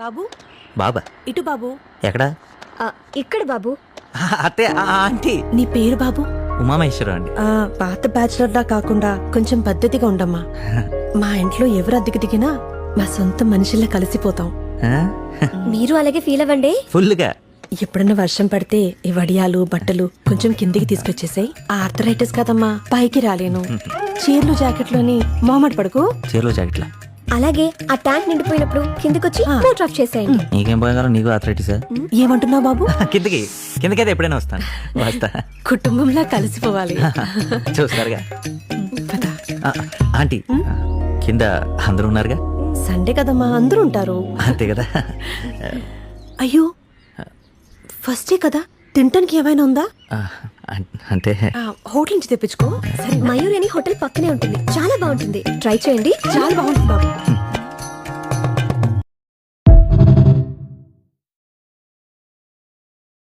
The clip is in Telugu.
బాబు బాబా ఇటు బాబు. ఎక్కడా? ఇక్కడ బాబు. అత్తే ఆంటీ. నీ పేరు బాబు? ఉమామహేశ్వరం అండి. పాత బ్యాచులర్ లా కాకుండా కొంచెం పద్ధతిగా ఉండమ్మా. మా ఇంట్లో ఎవరు అద్దెకి దిగినా మా సొంత మనుషుల్లా కలిసిపోతాం. మీరు అలాగే ఫీల్ అవ్వండి. ఫుల్గా. ఎప్పుడన్నా వర్షం పడితే ఈ వడియాలు బట్టలు కొంచెం కిందికి తీసుకొచ్చేసాయి. ఆర్థరైటిస్ కదమ్మా, పైకి రాలేను. చీరలు జాకెట్లోని మోమట పడుకో. చీరలో జాకెట్లా? అలాగే ఆ ట్యాంక్ నిండిపోయినప్పుడు కిందకొచ్చి మోటర్ ఆఫ్ చేసేయండి. నీకేం పోయగలరు? నీకు ఆర్థరైటిసా? ఏమంటున్నావు బాబు? కిందకైతే ఎప్పుడైనా వస్తాను. వస్తా. కుటుంబంలా కలిసిపోవాలి. చూస్తారుగా పద. ఆంటీ, కింద అందరూ ఉన్నారుగా? సండే కదమ్మా, అందరూ ఉంటారు. అంతే కదా. అయ్యో ఫస్టే కదా, తినటానికి ఏమైనా ఉందా? అంటే హోటల్ నుంచి తెప్పించుకో. మయూరి అని హోటల్ పక్కనే ఉంటుంది, చాలా బాగుంటుంది, ట్రై చేయండి. చాలా బాగుంటుంది బాబు.